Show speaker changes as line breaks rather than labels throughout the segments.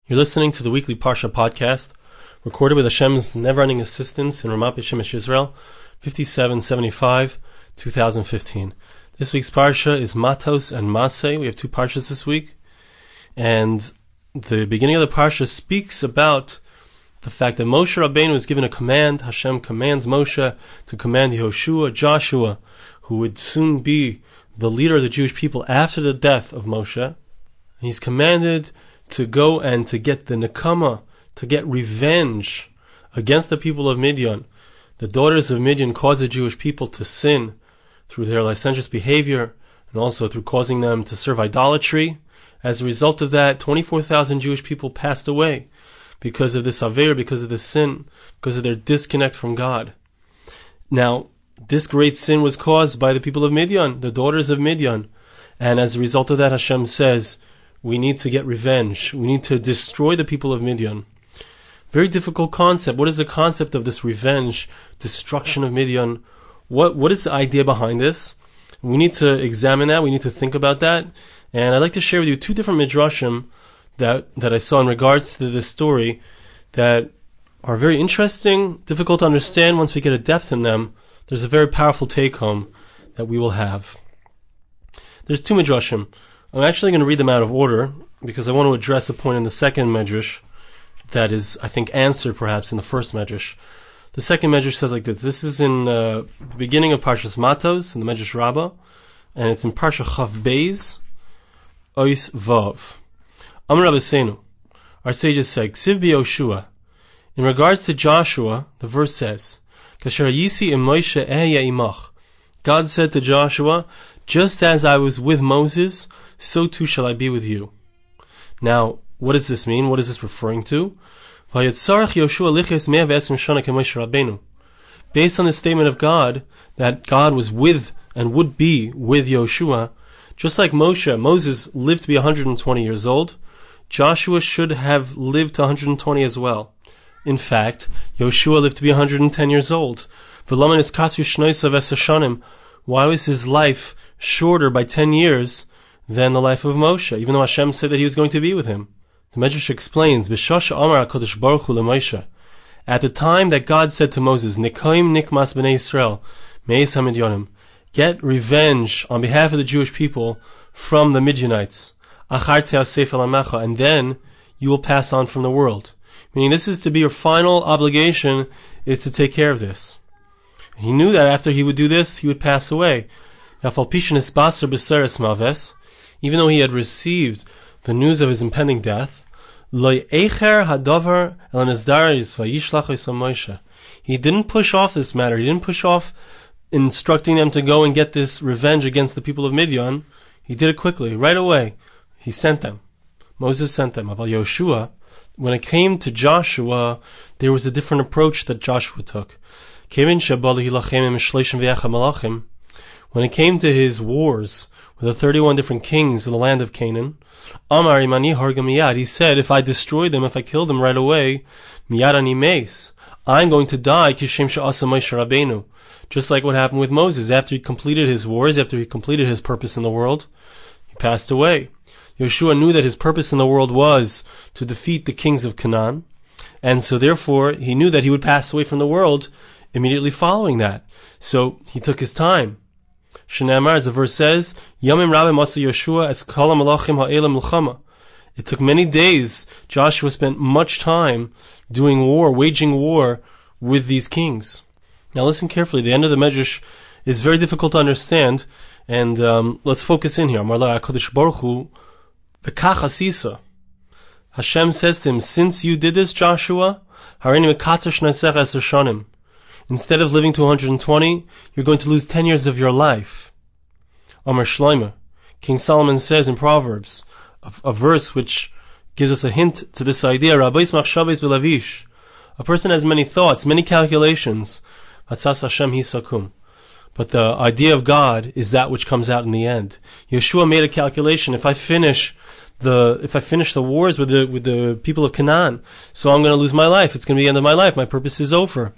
You're listening to the weekly Parsha podcast, recorded with Hashem's never-ending assistance in Ramat Beit Shemesh, Israel, 5775, 2015. This week's Parsha is Matos-Masei. We have two Parshas this week, and the beginning of the Parsha speaks about the fact that Moshe Rabbeinu was given a command. Hashem commands Moshe to command Yehoshua, Joshua, who would soon be the leader of the Jewish people after the death of Moshe. He's commanded to go and to get the nekama, to get revenge against the people of Midian. The daughters of Midian caused the Jewish people to sin through their licentious behavior and also through causing them to serve idolatry. As a result of that, 24,000 Jewish people passed away because of this aver, because of this sin, because of their disconnect from God. Now, this great sin was caused by the people of Midian, the daughters of Midian. And as a result of that, Hashem says, we need to get revenge. We need to destroy the people of Midian. Very difficult concept. What is the concept of this revenge, destruction of Midian? What is the idea behind this? We need to examine that. We need to think about that. And I'd like to share with you two different midrashim that I saw in regards to this story that are very interesting, difficult to understand. Once we get a depth in them, there's a very powerful take-home that we will have. There's two midrashim. I'm actually going to read them out of order because I want to address a point in the second medrash that is, I think, answered perhaps in the first medrash. The second medrash says like this. This is in the beginning of Parshas Matos, in the Medrash Rabbah, and it's in Parsha Chav Beis, Ois Vav. Amar Rabbeinu, our sages say, Ksiv Yoshua. In regards to Joshua, the verse says, Kasher Yisi im Moshe ehya imach. God said to Joshua, just as I was with Moses, so too shall I be with you. Now, what does this mean? What is this referring to? Based on the statement of God, that God was with and would be with Yoshua, just like Moses lived to be 120 years old, Joshua should have lived to 120 as well. In fact, Yoshua lived to be 110 years old. Why was his life shorter by 10 years than the life of Moshe, even though Hashem said that he was going to be with him? The Medrash explains, at the time that God said to Moses, nekama b'nei Yisrael, me'es ha-Midyanim, get revenge on behalf of the Jewish people from the Midianites, and then you will pass on from the world. Meaning this is to be your final obligation, is to take care of this. He knew that after he would do this, he would pass away. Even though he had received the news of his impending death, he didn't push off this matter. He didn't push off instructing them to go and get this revenge against the people of Midian. He did it quickly, right away. He sent them. Moses sent them. About Yoshua, when it came to Joshua, there was a different approach that Joshua took. When it came to his wars with the 31 different kings in the land of Canaan, he said, if I destroy them, if I kill them right away, I'm going to die, just like what happened with Moses. After he completed his wars, after he completed his purpose in the world, he passed away. Yoshua knew that his purpose in the world was to defeat the kings of Canaan, and so therefore he knew that he would pass away from the world immediately following that. So he took his time. Shnei as the verse says, Yamim Rabim Asa Yoshua es kol malachim ha'elam l'chama. It took many days. Joshua spent much time doing war, waging war with these kings. Now listen carefully. The end of the Medrash is very difficult to understand, and let's focus in here. Amar HaKadosh Baruch Hu, v'kach asisa. Hashem says to him, since you did this, Joshua, hareini mekatzer shnasecha eser shanim. Instead of living to 120, you're going to lose 10 years of your life. Amar Shlomo, King Solomon says in Proverbs, a verse which gives us a hint to this idea, Rabbeis machshavos b'lavish. A person has many thoughts, many calculations. Atzas Hashem hisakum. But the idea of God is that which comes out in the end. Yeshua made a calculation. If I finish the wars with the people of Canaan, so I'm going to lose my life. It's going to be the end of my life. My purpose is over.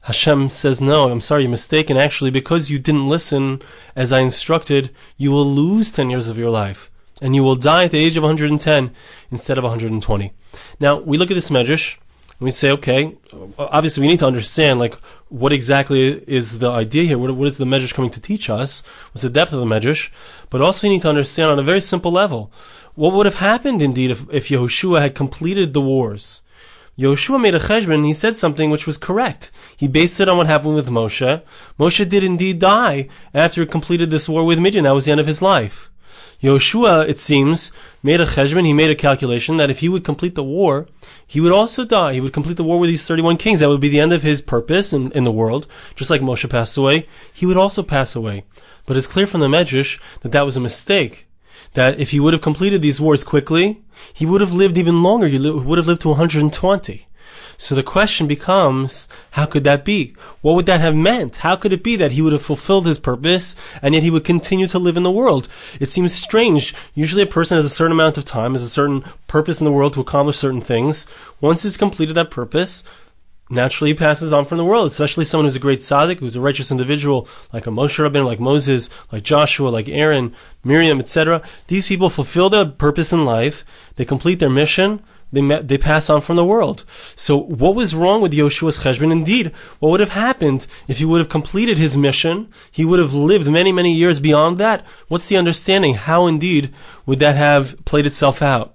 Hashem says, no, I'm sorry, you're mistaken. Actually, because you didn't listen as I instructed, you will lose 10 years of your life. and you will die at the age of 110 instead of 120. Now, we look at this medrash, and we say, okay, obviously we need to understand, like, what exactly is the idea here? What is the medrash coming to teach us? What's the depth of the medrash? But also we need to understand on a very simple level, what would have happened, indeed, if Yehoshua had completed the wars? Yehoshua made a cheshbon, and he said something which was correct. He based it on what happened with Moshe. Moshe did indeed die after he completed this war with Midian. That was the end of his life. Yehoshua, it seems, made a cheshbon, he made a calculation that if he would complete the war, he would also die. He would complete the war with these 31 kings. That would be the end of his purpose in the world. Just like Moshe passed away, he would also pass away. But it's clear from the Medrash that that was a mistake. That if he would have completed these wars quickly, he would have lived even longer. He would have lived to 120. So the question becomes, how could that be? What would that have meant? How could it be that he would have fulfilled his purpose and yet he would continue to live in the world? It seems strange. Usually a person has a certain amount of time, has a certain purpose in the world to accomplish certain things. Once he's completed that purpose, naturally he passes on from the world, especially someone who's a great tzaddik, who's a righteous individual, like a Moshe Rabbeinu, like Moses, like Joshua, like Aaron, Miriam, etc. These people fulfill their purpose in life, they complete their mission, they pass on from the world. So what was wrong with Yoshua's cheshbon? Indeed, what would have happened if he would have completed his mission? He would have lived many, many years beyond that. What's the understanding? How indeed would that have played itself out?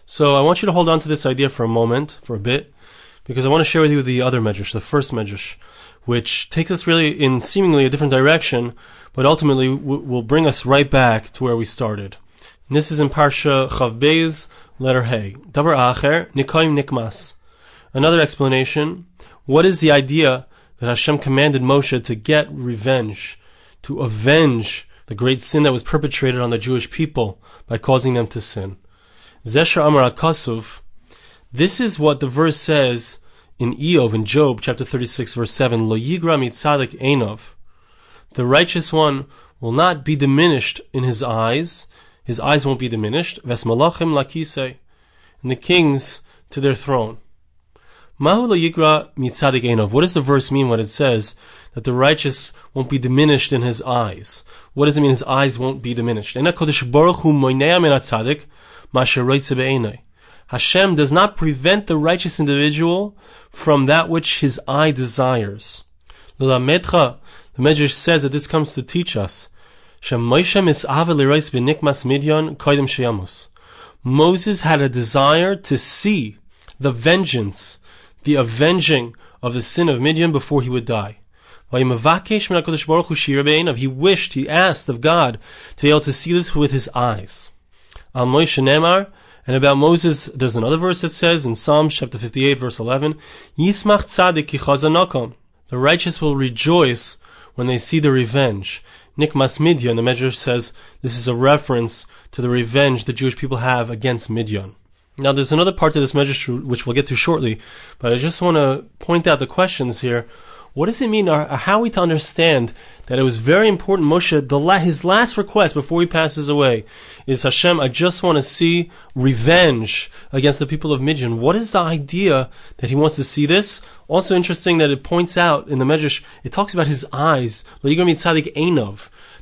So I want you to hold on to this idea for a moment, for a bit, because I want to share with you the other medrash, the first medrash, which takes us really in seemingly a different direction, but ultimately will bring us right back to where we started. And this is in Parsha Chav Beis, letter Hey. Davar Acher, Nikoim Nikmas. Another explanation. What is the idea that Hashem commanded Moshe to get revenge, to avenge the great sin that was perpetrated on the Jewish people by causing them to sin? Zesher Amar HaKasuv. This is what the verse says in Job, chapter 36, verse 7. Lo yigra mitzadik einov. The righteous one will not be diminished in his eyes. His eyes won't be diminished. Ves malachim lakisei. And the kings to their throne. Mahu lo yigra mitzadik einov. What does the verse mean when it says that the righteous won't be diminished in his eyes? What does it mean his eyes won't be diminished? Ena kodesh baruch hu moinea min hatzadik ma sheroitze be'einai. Hashem does not prevent the righteous individual from that which his eye desires. L'lamedcha, the Medrash says that this comes to teach us. Moses had a desire to see the vengeance, the avenging of the sin of Midian before he would die. He wished, he asked of God to be able to see this with his eyes. Al Moshe Nemar. And about Moses, there's another verse that says in Psalms chapter 58, verse 11, Yismach tzadik ki chazanakom. The righteous will rejoice when they see the revenge. Nikmas Midian, the Medrash says this is a reference to the revenge the Jewish people have against Midian. Now there's another part of this Medrash which we'll get to shortly, but I just want to point out the questions here. What does it mean, or how are we to understand that it was very important, Moshe, his last request before he passes away is, Hashem, I just want to see revenge against the people of Midian. What is the idea that he wants to see this? Also interesting that it points out in the Medrash, it talks about his eyes,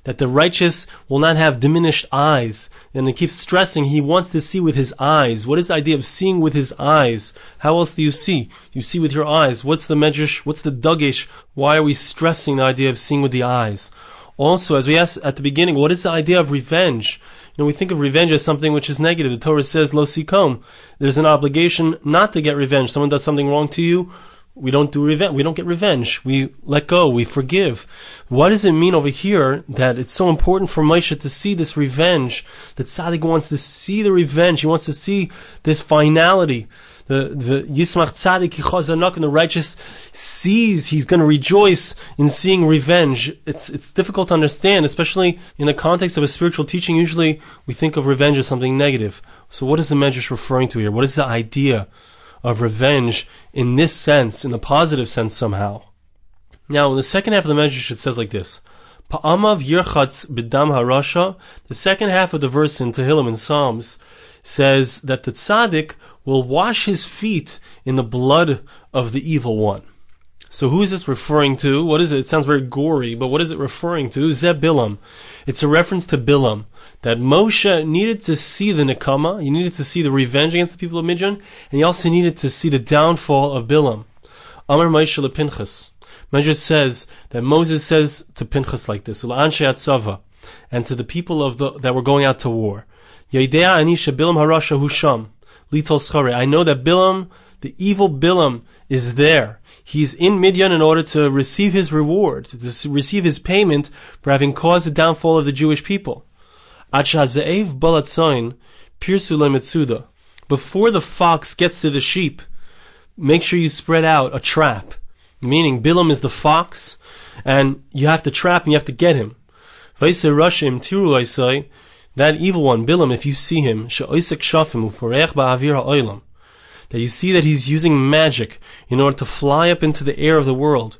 that the righteous will not have diminished eyes. And it keeps stressing he wants to see with his eyes. What is the idea of seeing with his eyes? How else do you see? You see with your eyes. What's the Medrash? What's the Dagesh? Why are we stressing the idea of seeing with the eyes? Also, as we asked at the beginning, what is the idea of revenge? We think of revenge as something which is negative. The Torah says, Lo sikom. There's an obligation not to get revenge. Someone does something wrong to you, we don't do revenge. We don't get revenge. We let go. We forgive. What does it mean over here that it's so important for Moshe to see this revenge? That Tzaddik wants to see the revenge. He wants to see this finality. The Yismach Tzaddik Yichazanak, and the righteous sees, he's going to rejoice in seeing revenge. It's difficult to understand, especially in the context of a spiritual teaching. Usually we think of revenge as something negative. So what is the Medrash referring to here? What is the idea of revenge in this sense, in the positive sense somehow? Now, in the second half of the Medrash, it says like this: Pa'amav yirchatz b'dam harasha. The second half of the verse in Tehillim and Psalms says that the tzaddik will wash his feet in the blood of the evil one. So who is this referring to? What is it? It sounds very gory, but what is it referring to? Zeh Bilam. It's a reference to Bilam, that Moshe needed to see the nekama, he needed to see the revenge against the people of Midian, and he also needed to see the downfall of Bilam. Amar Moshe lePinchas. Moshe says that Moses says to Pinchas like this, Ul'anshe Atzava, and to the people that were going out to war, Yedea ani sheBilam harasha hu sham, litol schare. I know that Bilam, the evil Bilam, is there. He's in Midian in order to receive his reward, to receive his payment for having caused the downfall of the Jewish people. Ad shehaze'ev balatzayin pirsu lemitzuda. Before the fox gets to the sheep, make sure you spread out a trap. Meaning, Bilam is the fox, and you have to trap and you have to get him. That evil one, Bilam, if you see him, that you see that he's using magic in order to fly up into the air of the world.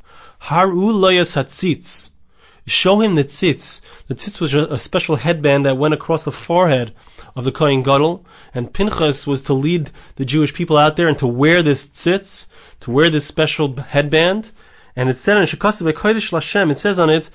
Show him the tzitz. The tzitz was a special headband that went across the forehead of the Kohen Gadol, and Pinchas was to lead the Jewish people out there and to wear this tzitz, to wear this special headband. And it said in Shekasav Kodesh Lashem, it says on it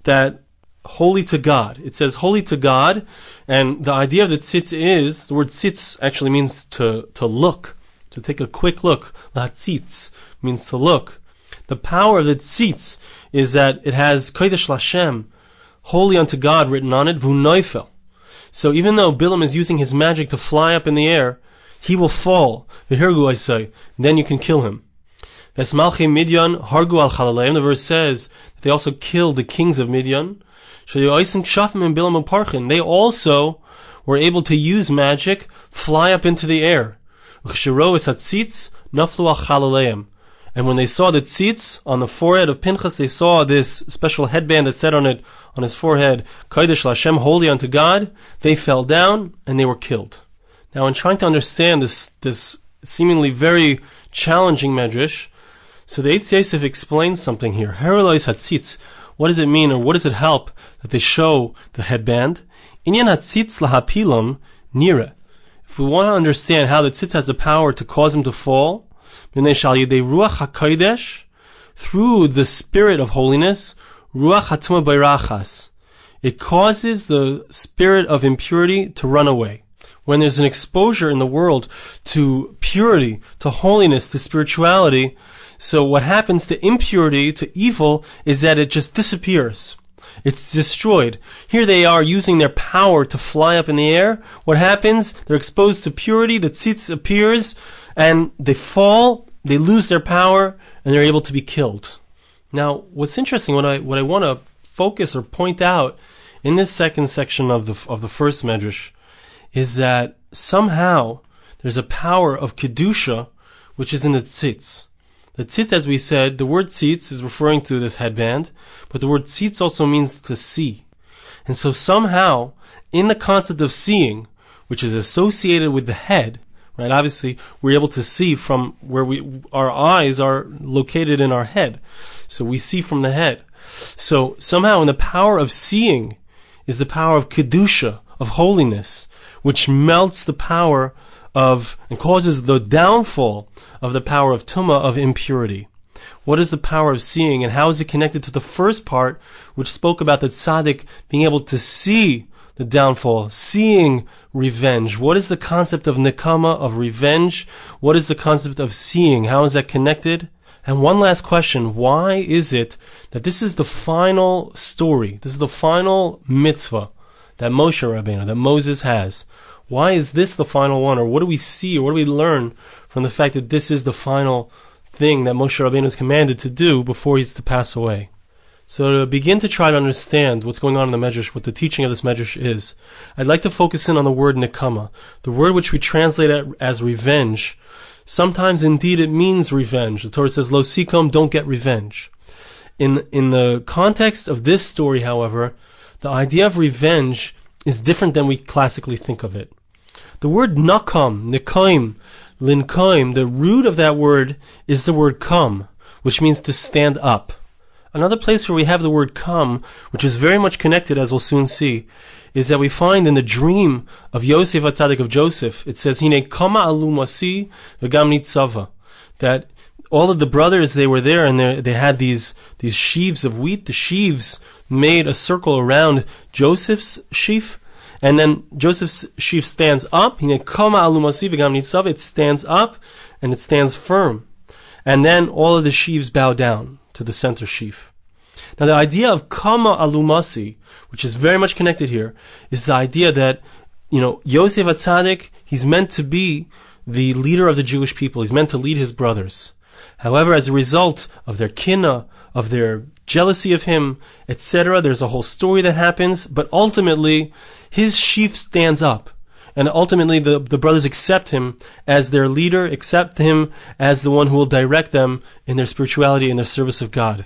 that holy to God. It says holy to God, and the idea of the tzitz is, the word tzitz actually means to look, to take a quick look. La tzitz means to look. The power of the tzitz is that it has Kodesh Lashem, holy unto God, written on it, V'unoifel. So even though Bilam is using his magic to fly up in the air, he will fall. V'hirgu I say, then you can kill him. V'esmalchei Midian hargu al chalaleim. The verse says that they also killed the kings of Midian. They also were able to use magic, fly up into the air. And when they saw the tzitz on the forehead of Pinchas, they saw this special headband that said on it, on his forehead, Kodesh Lashem, holy unto God. They fell down and they were killed. Now, in trying to understand this seemingly very challenging medrash, so the Eitz Yosef explains something here. Heralois hatzitz. What does it mean, or what does it help that they show the headband? Inyan hatzitz lahapilam nira. If we want to understand how the tzitz has the power to cause him to fall, through the spirit of holiness, ruach hatuma bayrachas, it causes the spirit of impurity to run away. When there's an exposure in the world to purity, to holiness, to spirituality, so what happens to impurity, to evil, is that it just disappears. It's destroyed. Here they are using their power to fly up in the air. What happens? They're exposed to purity, the tzitz appears, and they fall, they lose their power, and they're able to be killed. Now, what's interesting, what I want to focus or point out in this second section of the first medrash, is that somehow there's a power of kedusha which is in the tzitz. The tzitz, as we said, the word tzitz is referring to this headband, but the word tzitz also means to see. And so somehow, in the concept of seeing, which is associated with the head, right? Obviously, we're able to see from where our eyes are located in our head. So we see from the head. So somehow in the power of seeing is the power of kedusha, of holiness, which melts the power of, and causes the downfall of the power of tumah, of impurity. What is the power of seeing, and how is it connected to the first part, which spoke about the tzaddik being able to see the downfall, seeing revenge? What is the concept of nekama, of revenge? What is the concept of seeing? How is that connected? And one last question, why is it that this is the final story, this is the final mitzvah that Moshe Rabbeinu, that Moses has? Why is this the final one? Or what do we see, or what do we learn from the fact that this is the final thing that Moshe Rabbeinu is commanded to do before he's to pass away? So to begin to try to understand what's going on in the Medrash, what the teaching of this Medrash is, I'd like to focus in on the word nekama, the word which we translate as revenge. Sometimes indeed it means revenge. The Torah says, Lo sikom, don't get revenge. In the context of this story, however, the idea of revenge is different than we classically think of it. The word nakam, nekaim, linkaim, the root of that word is the word kam, which means to stand up. Another place where we have the word kam, which is very much connected, as we'll soon see, is that we find in the dream of Yosef HaTzadik, of Joseph, it says, Hine kama alu masi v'gam nitzava, that all of the brothers, they were there, and they had these sheaves of wheat. The sheaves made a circle around Joseph's sheaf, and then Joseph's sheaf stands up. It stands up, and it stands firm. And then all of the sheaves bow down to the center sheaf. Now, the idea of kama alumasi, which is very much connected here, is the idea that, Yosef HaTzadik, he's meant to be the leader of the Jewish people. He's meant to lead his brothers. However, as a result of their kinna, of their jealousy of him, etc., there's a whole story that happens, but ultimately, his sheaf stands up. And ultimately, the brothers accept him as their leader, accept him as the one who will direct them in their spirituality and their service of God.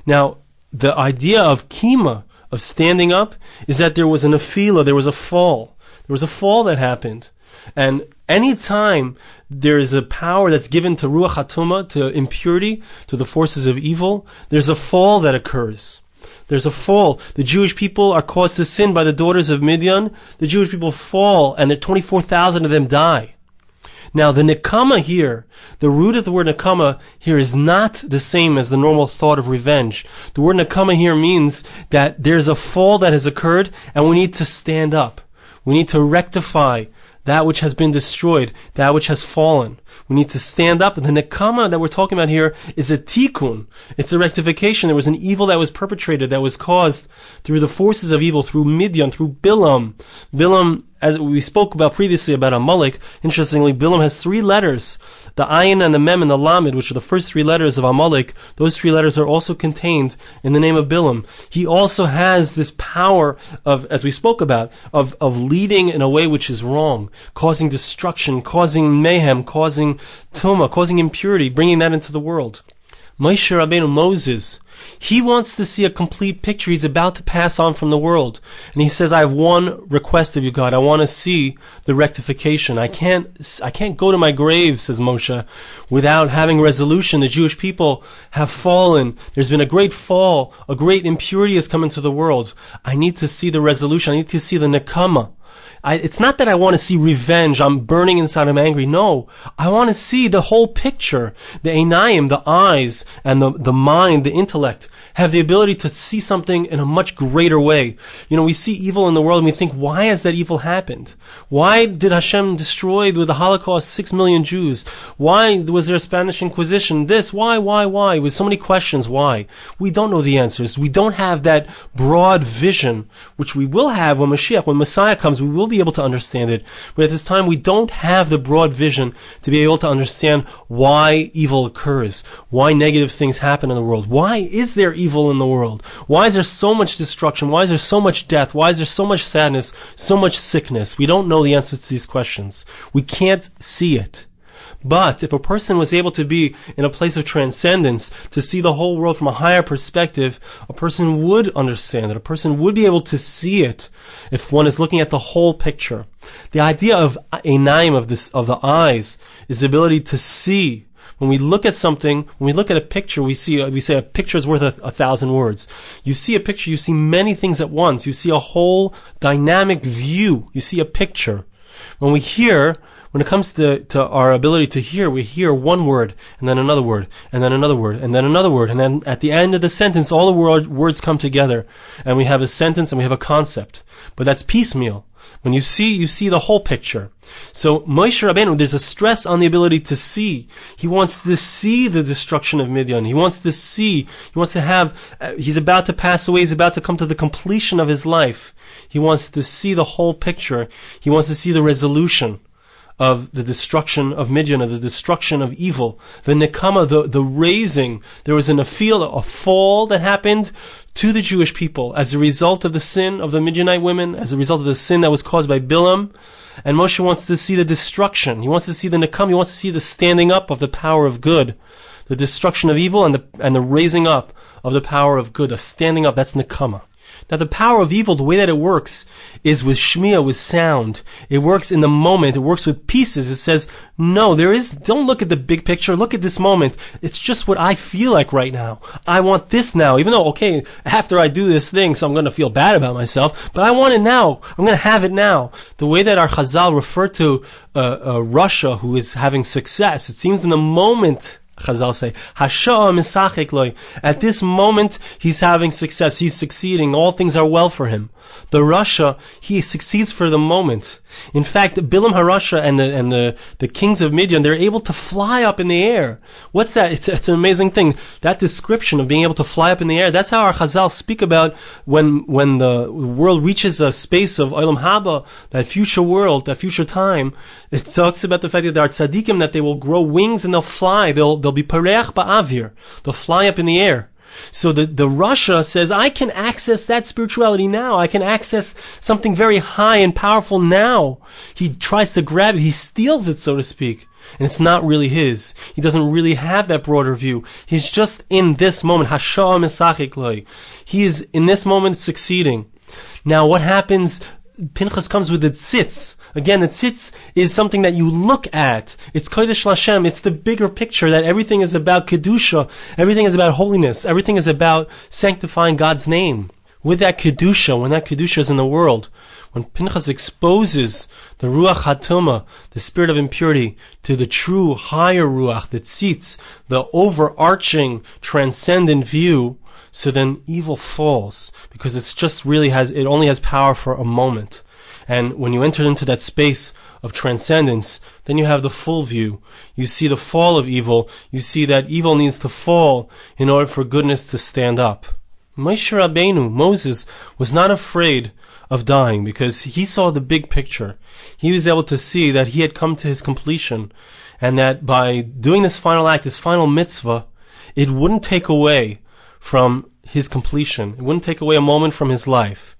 Now, the idea of kima, of standing up, is that there was a nefila, there was a fall. There was a fall that happened. And any time there is a power that's given to ruach hatuma, to impurity, to the forces of evil, there's a fall that occurs. There's a fall. The Jewish people are caused to sin by the daughters of Midian. The Jewish people fall, and 24,000 of them die. Now, the nekama here, the root of the word nekama here is not the same as the normal thought of revenge. The word nekama here means that there's a fall that has occurred, and we need to stand up. We need to rectify that which has been destroyed, that which has fallen. We need to stand up. And the nekama that we're talking about here is a tikkun. It's a rectification. There was an evil that was perpetrated, that was caused through the forces of evil, through Midian, through Bilam. Bilam, as we spoke about previously about Amalek, interestingly, Bilam has 3 letters. The Ayin and the Mem and the Lamed, which are the first 3 letters of Amalek, those 3 letters are also contained in the name of Bilam. He also has this power of, as we spoke about, of leading in a way which is wrong, causing destruction, causing mayhem, causing tumah, causing impurity, bringing that into the world. Moshe Rabbeinu, Moses, he wants to see a complete picture. He's about to pass on from the world. And he says, I have one request of you, God. I want to see the rectification. I can't go to my grave, says Moshe, without having resolution. The Jewish people have fallen. There's been a great fall. A great impurity has come into the world. I need to see the resolution. I need to see the nekama. It's not that I want to see revenge. I'm burning inside. I'm angry. No, I want to see the whole picture. The einayim, the eyes, and the mind, the intellect, have the ability to see something in a much greater way. We see evil in the world and we think, why has that evil happened? Why did Hashem destroy with the Holocaust 6 million Jews? Why was there a Spanish Inquisition? This, why? With so many questions, why? We don't know the answers. We don't have that broad vision, which we will have when Mashiach, when Messiah comes, we will be able to understand it. But at this time, we don't have the broad vision to be able to understand why evil occurs, why negative things happen in the world. Why is there evil in the world? Why is there so much destruction? Why is there so much death? Why is there so much sadness, so much sickness? We don't know the answers to these questions. We can't see it. But if a person was able to be in a place of transcendence, to see the whole world from a higher perspective, a person would understand it. A person would be able to see it if one is looking at the whole picture. The idea of einayim, of the eyes, is the ability to see. When we look at something, when we look at a picture, we say a picture is worth 1,000 words. You see a picture, you see many things at once. You see a whole dynamic view. You see a picture. When it comes to our ability to hear, we hear one word, and then another word, and then another word, and then another word, and then at the end of the sentence, all the words come together, and we have a sentence and we have a concept. But that's piecemeal. When you see the whole picture. So Moshe Rabbeinu, there's a stress on the ability to see. He wants to see the destruction of Midian. He wants to have, he's about to pass away, he's about to come to the completion of his life. He wants to see the whole picture. He wants to see the resolution of the destruction of Midian, of the destruction of evil, the nekama, the raising. There was a fall that happened to the Jewish people as a result of the sin of the Midianite women, as a result of the sin that was caused by Bilam. And Moshe wants to see the destruction. He wants to see the nekama. He wants to see the standing up of the power of good, the destruction of evil, and the raising up of the power of good, a standing up. That's nekama. Now, the power of evil, the way that it works, is with shmiya, with sound. It works in the moment. It works with pieces. It says, no, don't look at the big picture. Look at this moment. It's just what I feel like right now. I want this now. Even though, okay, after I do this thing, so I'm going to feel bad about myself, but I want it now. I'm going to have it now. The way that our Chazal refer to Russia, who is having success, it seems in the moment Chazal say, Hasha'a misachik loy. At this moment, he's having success. He's succeeding. All things are well for him. The Rasha, he succeeds for the moment. In fact, Bilam HaRasha and the kings of Midian, they're able to fly up in the air. What's that? It's an amazing thing. That description of being able to fly up in the air, that's how our Chazal speak about when the world reaches a space of Olam Haba, that future world, that future time. It talks about the fact that there are tzaddikim, that they will grow wings and they'll fly. They'll be pareach ba'avir. They'll fly up in the air. So the Rasha says, I can access that spirituality now. I can access something very high and powerful now. He tries to grab it. He steals it, so to speak. And it's not really his. He doesn't really have that broader view. He's just in this moment. Hasha'a misachik loy. He is in this moment succeeding. Now what happens? Pinchas comes with the tzitz. Again, the tzitz is something that you look at. It's Kodesh Lashem. It's the bigger picture that everything is about Kedusha. Everything is about holiness. Everything is about sanctifying God's name. With that Kedusha, when that Kedusha is in the world, when Pinchas exposes the Ruach HaTumah, the spirit of impurity, to the true higher Ruach, the tzitz, the overarching transcendent view, so then evil falls, because it only has power for a moment. And when you enter into that space of transcendence, then you have the full view. You see the fall of evil. You see that evil needs to fall in order for goodness to stand up. Moshe Rabbeinu, Moses, was not afraid of dying because he saw the big picture. He was able to see that he had come to his completion, and that by doing this final act, this final mitzvah, it wouldn't take away from his completion. It wouldn't take away a moment from his life.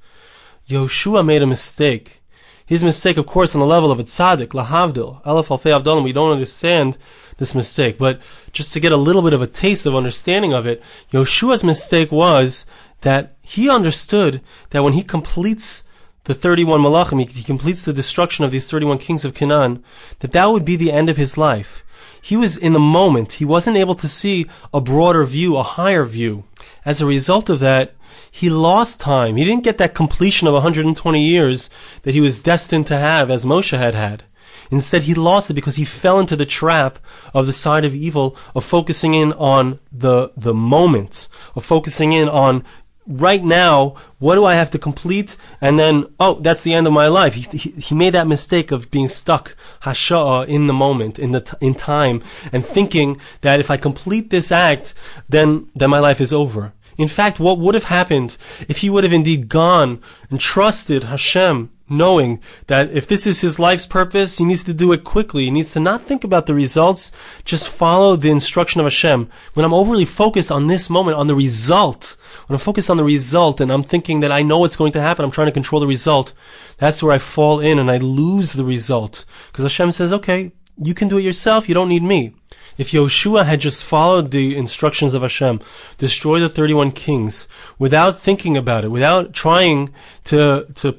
Yoshua made a mistake. His mistake, of course, on the level of a tzaddik, lahavdil, alef alfei avdalim, we don't understand this mistake. But just to get a little bit of a taste of understanding of it, Yoshua's mistake was that he understood that when he completes the 31 malachim, he completes the destruction of these 31 kings of Canaan, that would be the end of his life. He was in the moment. He wasn't able to see a broader view, a higher view. As a result of that, he lost time. He didn't get that completion of 120 years that he was destined to have, as Moshe had had. Instead, he lost it because he fell into the trap of the side of evil, of focusing in on the moment, of focusing in on right now, what do I have to complete? And then, that's the end of my life. He made that mistake of being stuck, hasha'a, in the moment, in time, and thinking that if I complete this act, then my life is over. In fact, what would have happened if he would have indeed gone and trusted Hashem, knowing that if this is his life's purpose, he needs to do it quickly. He needs to not think about the results, just follow the instruction of Hashem. When I'm overly focused on this moment, on the result, when I'm focused on the result and I'm thinking that I know what's going to happen, I'm trying to control the result, that's where I fall in and I lose the result. Because Hashem says, okay, you can do it yourself, you don't need me. If Yoshua had just followed the instructions of Hashem, destroy the 31 kings, without thinking about it, without trying to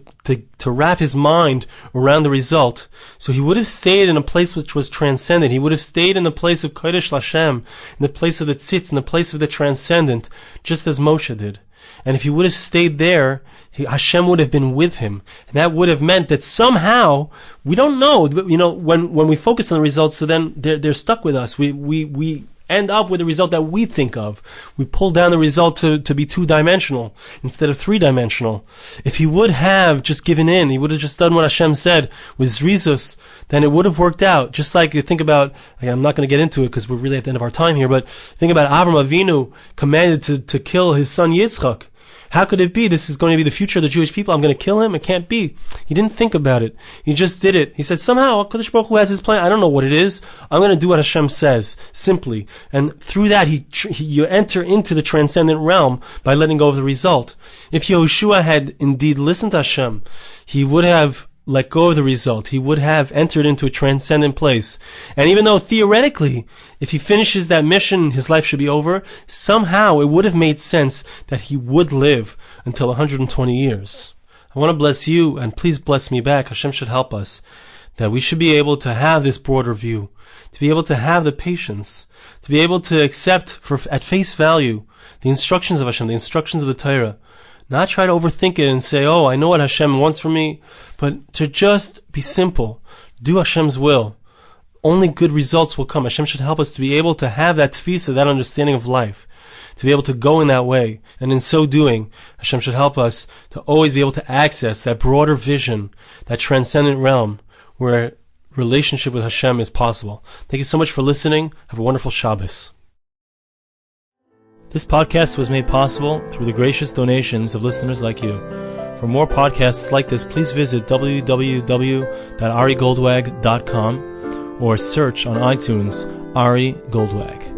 wrap his mind around the result, so he would have stayed in a place which was transcendent. He would have stayed in the place of Kodesh Lashem, in the place of the tzitz, in the place of the transcendent, just as Moshe did. And if he would have stayed there, Hashem would have been with him. And that would have meant that somehow, we don't know, when we focus on the results, so then they're stuck with us. We end up with the result that we think of. We pull down the result to be two-dimensional instead of three-dimensional. If he would have just given in, he would have just done what Hashem said with Zrizus, then it would have worked out. Just like you think about, I'm not going to get into it because we're really at the end of our time here, but think about Avram Avinu commanded to kill his son Yitzchak. How could it be? This is going to be the future of the Jewish people. I'm going to kill him? It can't be. He didn't think about it. He just did it. He said, somehow, HaKadosh Baruch Hu has his plan. I don't know what it is. I'm going to do what Hashem says, simply. And through that, you enter into the transcendent realm by letting go of the result. If Yehoshua had indeed listened to Hashem, he would have let go of the result. He would have entered into a transcendent place. And even though theoretically, if he finishes that mission, his life should be over, somehow it would have made sense that he would live until 120 years. I want to bless you, and please bless me back. Hashem should help us, that we should be able to have this broader view, to be able to have the patience, to be able to accept at face value the instructions of Hashem, the instructions of the Torah. Not try to overthink it and say, I know what Hashem wants from me, but to just be simple. Do Hashem's will. only good results will come. Hashem should help us to be able to have that tefisa, that understanding of life, to be able to go in that way. And in so doing, Hashem should help us to always be able to access that broader vision, that transcendent realm where relationship with Hashem is possible. Thank you so much for listening. Have a wonderful Shabbos. This podcast was made possible through the gracious donations of listeners like you. For more podcasts like this, please visit www.arigoldwag.com or search on iTunes Ari Goldwag.